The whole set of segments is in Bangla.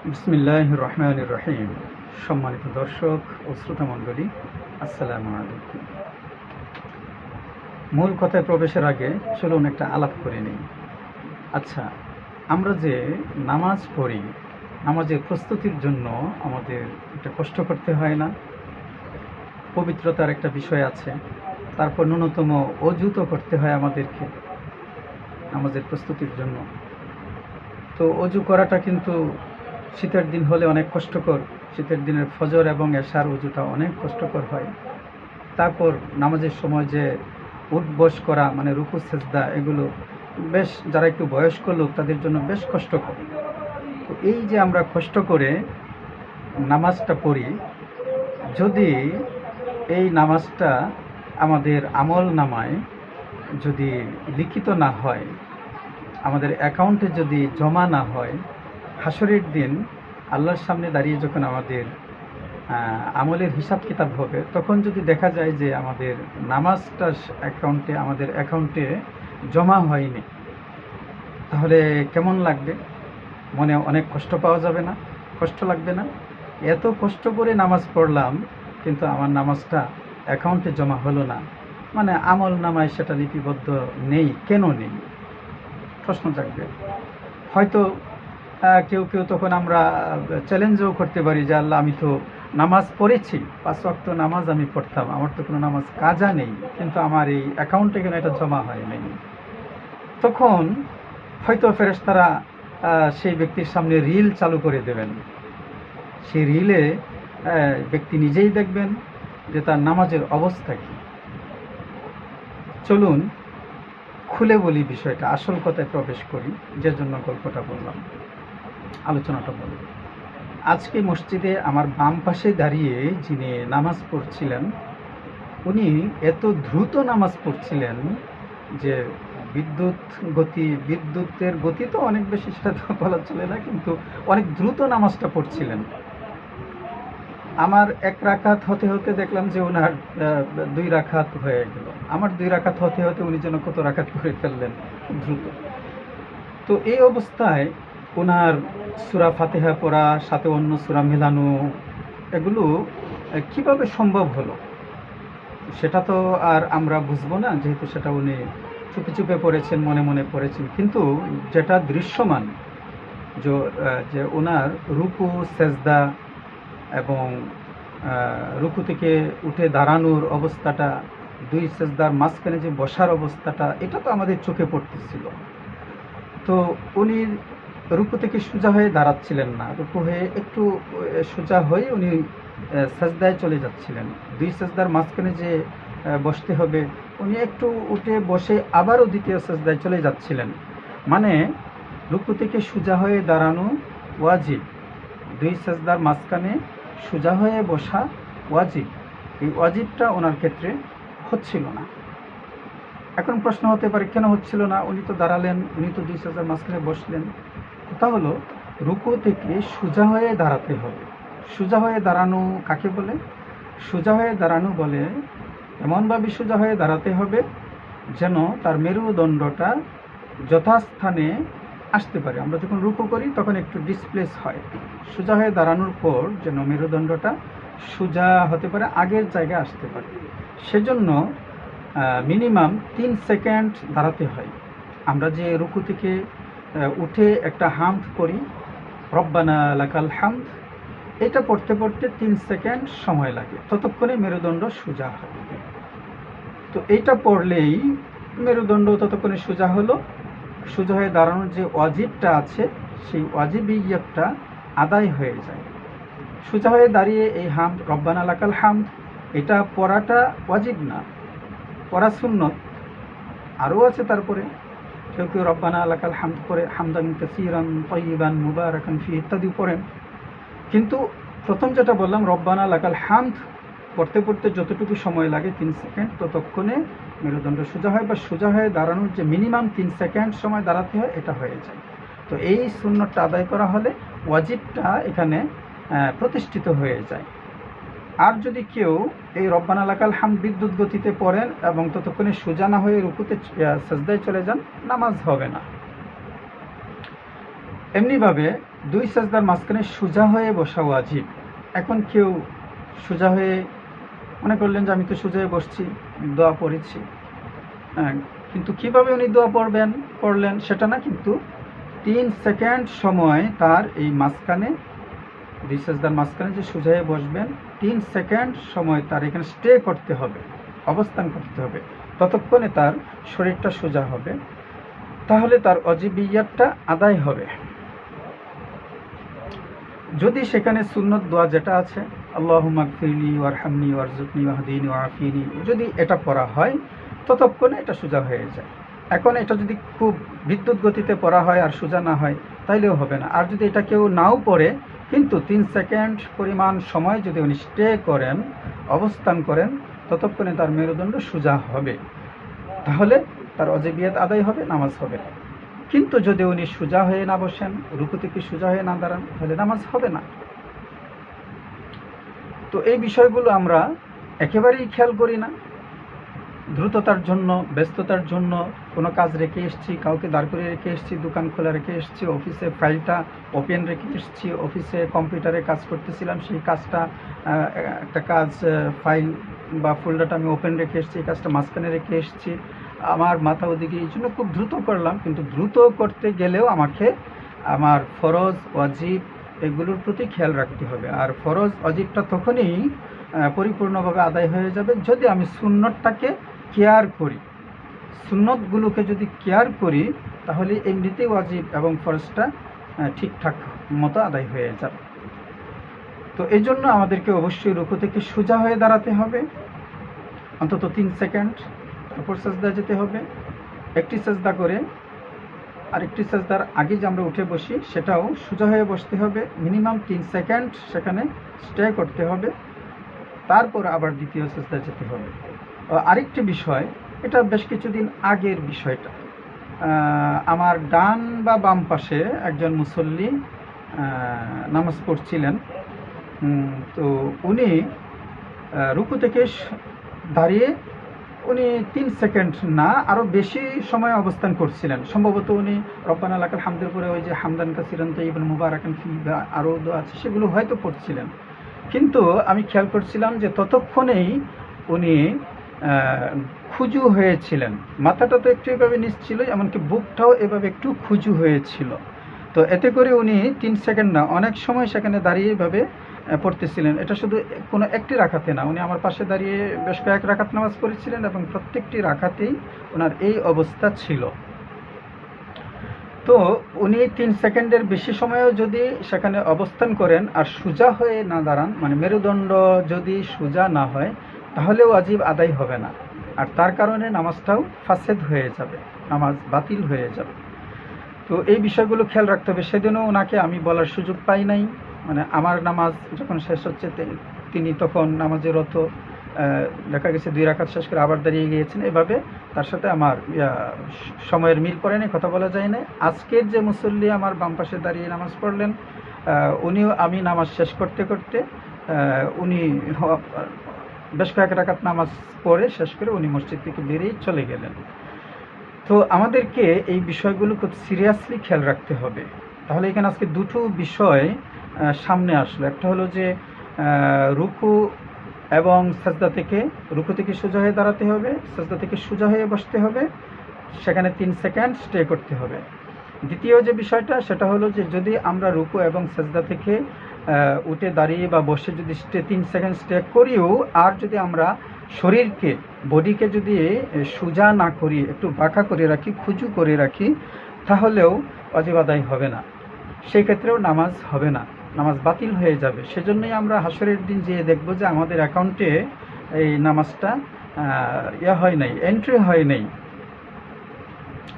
বিসমিল্লাহির রহমানির রহিম। সম্মানিত দর্শক ও শ্রোতা মণ্ডলী, আসসালামু আলাইকুম। মূল কথায় প্রবেশের আগে চলুন একটা আলাপ করে নিই। আচ্ছা, আমরা যে নামাজ পড়ি, নামাজের প্রস্তুতির জন্য আমাদের একটা কষ্ট করতে হয় না? পবিত্রতার একটা বিষয় আছে, তারপর ন্যূনতম অজু তো করতে হয় আমাদেরকে নামাজের প্রস্তুতির জন্য। তো অজু করাটা কিন্তু শীতের দিন হলে অনেক কষ্টকর। শীতের দিনের ফজর এবং এশার অজুটা অনেক কষ্টকর হয়। তারপর নামাজের সময় যে উঠবস করা, মানে রুকু সেজদা, এগুলো বেশ, যারা একটু বয়স্ক লোক তাদের জন্য বেশ কষ্টকর। তো এই যে আমরা কষ্ট করে নামাজটা পড়ি, যদি এই নামাজটা আমাদের আমল নামায় যদি লিখিত না হয়, আমাদের অ্যাকাউন্টে যদি জমা না হয়, হাসরের দিন আল্লাহর সামনে দাঁড়িয়ে যখন আমাদের আমলের হিসাব কিতাব হবে, তখন যদি দেখা যায় যে আমাদের নামাজটা আমাদের অ্যাকাউন্টে জমা হয়নি, তাহলে কেমন লাগবে? মনে অনেক কষ্ট পাওয়া যাবে না? কষ্ট লাগবে না? এত কষ্ট করে নামাজ পড়লাম, কিন্তু আমার নামাজটা অ্যাকাউন্টে জমা হলো না, মানে আমল নামায় সেটা লিপিবদ্ধ নেই, কেন নেই? প্রশ্ন জাগবে। হয়তো কেউ কেউ তখন আমরা চ্যালেঞ্জও করতে পারি যে আল্লাহ, আমি তো নামাজ পড়েছি, 5 ওয়াক্ত নামাজ আমি পড়তাম, আমার তো কোনো নামাজ কাজা নেই, কিন্তু আমার এই অ্যাকাউন্টে কেন এটা জমা হয় নাই? তখন হয়তো ফেরেশতারা সেই ব্যক্তির সামনে রিল চালু করে দেবেন। সেই রিলে ব্যক্তি নিজেই দেখবেন যে তার নামাজের অবস্থা কী। চলুন খুলে বলি বিষয়টা, আসল কথায় প্রবেশ করি, যে জন্য গল্পটা বললাম, আলোচনাটা বলি। আজকে মসজিদে আমার বাম পাশে দাঁড়িয়ে যিনি নামাজ পড়ছিলেন, উনি এত দ্রুত নামাজ পড়ছিলেন যে বিদ্যুতের গতি তো অনেক বেশি, সেটা তো বলা চলে না, কিন্তু অনেক দ্রুত নামাজটা পড়ছিলেন। আমার 1 রাকাত হতে হতে দেখলাম যে ওনার 2 রাকাত হয়ে গেল। আমার 2 রাকাত হতে হতে উনি যেন কত রাকাত করে ফেললেন, খুব দ্রুত। তো এই অবস্থায় ওনার সূরা ফাতিহা পড়া, সাথে অন্য সূরা মেলানো, এগুলো কিভাবে সম্ভব হলো সেটা তো আর আমরা বুঝবো না, যেহেতু সেটা উনি চুপে চুপে পড়েছেন, মনে মনে পড়েছেন। কিন্তু যেটা দৃশ্যমান, যে ওনার রুকু সেজদা এবং রুকু থেকে উঠে দাঁড়ানোর অবস্থাটা, 2 সেজদার মাঝখানে যে বসার অবস্থাটা, এটা তো আমাদের চোখে পড়তেছিল। তো উনি রুকু থেকে সোজা হয়ে দাঁড়াচ্ছিলেন না, রুকু হয়ে একটু সোজা হয়ে উনি সেজদায় চলে যাচ্ছিলেন। 2 সেজদার মাঝখানে যে বসতে হবে, উনি একটু উঠে বসে আবারও দ্বিতীয় সেজদায় চলে যাচ্ছিলেন। মানে রুকু থেকে সোজা হয়ে দাঁড়ানো ওয়াজিব, 2 সেজদার মাঝখানে সোজা হয়ে বসা ওয়াজিব। এই ওয়াজিবটা ওনার ক্ষেত্রে হচ্ছিল না। এখন প্রশ্ন হতে পারে, কেন হচ্ছিল না? উনি তো দাঁড়ালেন, উনি তো 2 সেজদার মাঝখানে বসলেন। কথা হলো, রুকু থেকে সোজা হয়ে দাঁড়াতে হবে। সোজা হয়ে দাঁড়ানো কাকে বলে? সোজা হয়ে দাঁড়ানো বলে এমনভাবে সোজা হয়ে দাঁড়াতে হবে যেন তার মেরুদণ্ডটা যথাস্থানে আসতে পারে। আমরা যখন রুকু করি তখন একটু ডিসপ্লেস হয়। সোজা হয়ে দাঁড়ানোর পর যেন মেরুদণ্ডটা সোজা হতে পারে, আগের জায়গায় আসতে পারে। সেজন্য মিনিমাম 3 সেকেন্ড দাঁড়াতে হয়। আমরা যে রুকু থেকে উঠে একটা হামদ করি, রব্বানা লাকাল হামদ, এটা পড়তে পড়তে 3 সেকেন্ড সময় লাগে, ততক্ষণে মেরুদণ্ড সোজা হয়। তো এইটা পড়লেই মেরুদণ্ড ততক্ষণে সোজা হলো। সোজা হয়ে দাঁড়ানোর যে ওয়াজিবটা আছে, সেই ওয়াজিবিয়তটা আদায় হয়ে যায়। সোজা হয়ে দাঁড়িয়ে এই হামদ, রব্বানা লাকাল হামদ, এটা পড়াটা ওয়াজিব না, পড়া সুন্নত। আরও আছে তারপরে, কেউ কেউ রব্বানা লাকাল হামদ করে হামদান কাসীরান তাইয়িবান মুবারাকান ফিহি ইত্যাদি পড়েন। কিন্তু প্রথম যেটা বললাম, রব্বানা লাকাল হামদ পড়তে পড়তে যতটুকু সময় লাগে 3 সেকেন্ড, ততক্ষণে মেরুদণ্ড সোজা হয়, বা সোজা হয়ে দাঁড়ানোর যে মিনিমাম 3 সেকেন্ড সময় দাঁড়াতে হয়, এটা হয়ে যায়। তো এই সুন্নতটা আদায় করা হলে ওয়াজিবটা এখানে প্রতিষ্ঠিত হয়ে যায়। আর যদি কেউ এই রব্বানা লাকাল হামদ বিদ্যুৎ গতিতে পড়েন এবং ততক্ষণে সোজা না হয়ে রুকুতে সেজদায় চলে যান, নামাজ হবে না। এমনিভাবে দুই সাজদার মাঝখানে সোজা হয়ে বসা ওয়াজিব। এখন কেউ সোজা হয়ে মনে করলেন যে আমি তো সোজা হয়ে বসছি, দোয়া পড়েছি, কিন্তু কিভাবে উনি দোয়া পড়লেন সেটা না, কিন্তু 3 সেকেন্ড সময় তার এই মাঝখানে, দুই সাজদার মাঝখানে যে সোজা হয়ে বসবেন 3 সেকেন্ড সময় তার এখানে স্টে করতে হবে, অবস্থান করতে হবে, ততক্ষণে তার শরীরটা সোজা হবে, তাহলে তার ওয়াজিবিয়াতটা আদায় হবে। যদি সেখানে সুন্নত দোয়া যেটা আছে, আল্লাহুম্মা গফিরলি ওয়ারহামনি ওয়ারযুকনি ওয়াহদিনি ওয়াআফিনি, যদি এটা পড়া হয় ততক্ষণে এটা সোজা হয়ে যায়। এখন এটা যদি খুব বিদ্যুৎ গতিতে পড়া হয় আর সোজা না হয় তাইলেও হবে না। আর যদি এটা কেউ নাও পড়ে কিন্তু 3 সেকেন্ড পরিমাণ সময় যদি উনি স্টে করেন, অবস্থান করেন, ততক্ষণে তার মেরুদণ্ড সোজা হবে, তাহলে তার ওয়াজিবিয়াত আদায় হবে, নামাজ হবে। কিন্তু যদি উনি সোজা হয়ে না বসেন, রুকু থেকে সোজা হয়ে না দাঁড়ান, তাহলে নামাজ হবে না। তো এই বিষয়গুলো আমরা একেবারেই খেয়াল করি না। দ্রুততার জন্য, ব্যস্ততার জন্য কোনো কাজ রেখে এসেছি, কাউকে দাঁড় করে রেখে এসেছি, দোকান খোলা রেখে এসেছি, অফিসে ফাইলটা ওপেন রেখে এসেছি, অফিসে কম্পিউটারে কাজ করতেছিলাম, সেই কাজটা একটা কাজ ফাইল বা ফোল্ডারটা আমি ওপেন রেখে এসেছি, এই কাজটা মাঝখানে রেখে এসেছি, আমার মাথা ওদিকে, এই জন্য খুব দ্রুত করলাম। কিন্তু দ্রুত করতে গেলেও আমাকে আমার ফরজ ওয়াজিব এগুলোর প্রতি খেয়াল রাখতে হবে। আর ফরজ ওয়াজিবটা তখনই পরিপূর্ণভাবে আদায় হয়ে যাবে যদি আমি সুন্নতটাকে কেয়ার করি। সুন্নতগুলোকে যদি কেয়ার করি তাহলে এমনিতেই ওয়াজিব এবং ফরজটা ঠিকঠাক মতো আদায় হয়ে যাবে। তো এই জন্য আমাদেরকে অবশ্যই রুকু থেকে সোজা হয়ে দাঁড়াতে হবে অন্তত 3 সেকেন্ড, তারপর সাজদা যেতে হবে, একটি সাজদা করে আরেকটি সাজদার আগে যে আমরা উঠে বসি সেটাও সোজা হয়ে বসতে হবে, মিনিমাম 3 সেকেন্ড সেখানে স্টে করতে হবে, তারপর আবার দ্বিতীয় সাজদা যেতে হবে। আরেকটি বিষয়, এটা বেশ কিছুদিন আগের বিষয়টা, আমার ডান বা বাম পাশে একজন মুসল্লি নামাজ পড়ছিলেন। তো উনি রুকু থেকে দাঁড়িয়ে উনি 3 সেকেন্ড না আরও বেশি সময় অবস্থান করছিলেন। সম্ভবত উনি রব্বানা লাকাল হামদের পরে ওই যে হামদান কাসিরান তাইয়িবান মুবারাকান ফি বা আরও দোয়া আছে সেগুলো হয়তো পড়ছিলেন, কিন্তু আমি খেয়াল করছিলাম যে ততক্ষণেই উনি খুজু হয়েছিলেন, মাথাটা তো একটু এভাবে নিচ ছিল, এমনকি বুকটাও এভাবে একটু খুজু হয়েছিল। তো এতে করে উনি 3 সেকেন্ড না অনেক সময় সেখানে দাঁড়িয়ে এভাবে পড়তেছিলেন। এটা শুধু কোনো একটি রাকাতে না, উনি আমার পাশে দাঁড়িয়ে বেশ কয়েক রাকাত নামাজ পড়েছিলেন এবং প্রত্যেকটি রাকাতেই ওনার এই অবস্থা ছিল। তো উনি 3 সেকেন্ডের বেশি সময়ও যদি সেখানে অবস্থান করেন আর সোজা হয়ে না দাঁড়ান, মানে মেরুদণ্ড যদি সোজা না হয়, তাহলে ওয়াজিব আদায় হবে না, আর তার কারণে নামাজটাও ফাসেদ হয়ে যাবে, নামাজ বাতিল হয়ে যাবে। তো এই বিষয়গুলো খেয়াল রাখতে হবে। সেদিনও ওনাকে আমি বলার সুযোগ পাই নাই, মানে আমার নামাজ যখন শেষ হচ্ছে তিনি তখন নামাজে রত, দেখা গেছে 2 রাকাত শেষ করে আবার দাঁড়িয়ে গিয়েছেন। এভাবে তার সাথে আমার সময়ের মিল পড়েনি, কথা বলা যায় না। আজকের যে মুসল্লি আমার বাম পাশে দাঁড়িয়ে নামাজ পড়লেন, উনিও আমি নামাজ শেষ করতে করতে উনি বেশ কয়েক রাকাত নামাজ পড়ে শেষ করে উনি মসজিদ থেকে বেরিয়ে চলে গেলেন। তো আমাদেরকে এই বিষয়গুলো খুব সিরিয়াসলি খেয়াল রাখতে হবে। তাহলে এখানে আজকে দুটো বিষয় সামনে আসলো। একটা হলো যে রুকু এবং সাজদা থেকে, রুকু থেকে সোজা হয়ে দাঁড়াতে হবে, সাজদা থেকে সোজা হয়ে বসতে হবে, সেখানে 3 সেকেন্ড স্টে করতে হবে। দ্বিতীয় যে বিষয়টা সেটা হলো যে যদি আমরা রুকু এবং সাজদা থেকে উঠে দাঁড়িয়ে বা বসে যদি 3 সেকেন্ড স্টে করিও, আর যদি আমরা শরীরকে, বডিকে যদি সোজা না করি, একটু বাঁকা করে রাখি, খুজু করে রাখি, তাহলেও ওয়াজিব আদায় হবে না, সেই ক্ষেত্রেও নামাজ হবে না, নামাজ বাতিল হয়ে যাবে। সেজন্যই আমরা হাসরের দিন যেয়ে দেখব যে আমাদের অ্যাকাউন্টে এই নামাজটা হয় নাই, এন্ট্রি হয় নাই।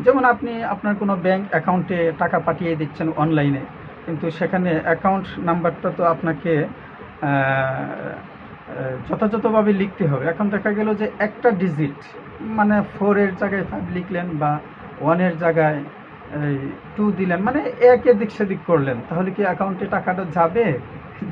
যেমন আপনি আপনার কোনো ব্যাংক অ্যাকাউন্টে টাকা পাঠিয়ে দিচ্ছেন অনলাইনে, কিন্তু সেখানে অ্যাকাউন্ট নাম্বারটা তো আপনাকে যথাযথভাবে লিখতে হবে। এখন দেখা গেল যে একটা ডিজিট, মানে 4 এর জায়গায় 5 লিখলেন বা 1 এর জায়গায় 2 দিলেন, মানে এদিক সেদিক করলেন, তাহলে কি অ্যাকাউন্টে টাকাটা যাবে?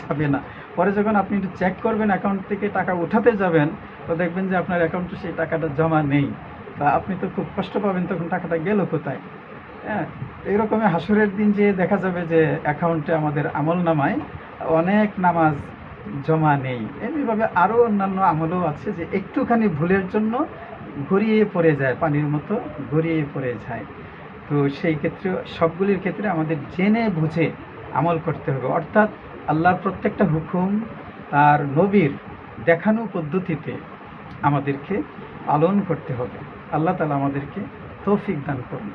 যাবে না। পরে যখন আপনি একটু চেক করবেন, অ্যাকাউন্ট থেকে টাকা উঠাতে যাবেন, তো দেখবেন যে আপনার অ্যাকাউন্টে সেই টাকাটা জমা নেই, বা আপনি তো খুব কষ্ট পাবেন তখন টাকাটা গেল কোথায়। হ্যাঁ, এইরকমই হাসরের দিন যে দেখা যাবে যে অ্যাকাউন্টে আমাদের আমল নামায় অনেক নামাজ জমা নেই, এমনিভাবে আরও অন্যান্য আমলও আছে যে একটুখানি ভুলের জন্য গড়িয়ে পড়ে যায়, পানির মতো গড়িয়ে পড়ে যায়। তো সেই ক্ষেত্রে সবগুলির ক্ষেত্রে আমাদের জেনে বুঝে আমল করতে হবে, অর্থাৎ আল্লাহর প্রত্যেকটা হুকুম আর নবীর দেখানো পদ্ধতিতে আমাদেরকে পালন করতে হবে। আল্লাহ তাআলা আমাদেরকে তৌফিক দান করুন।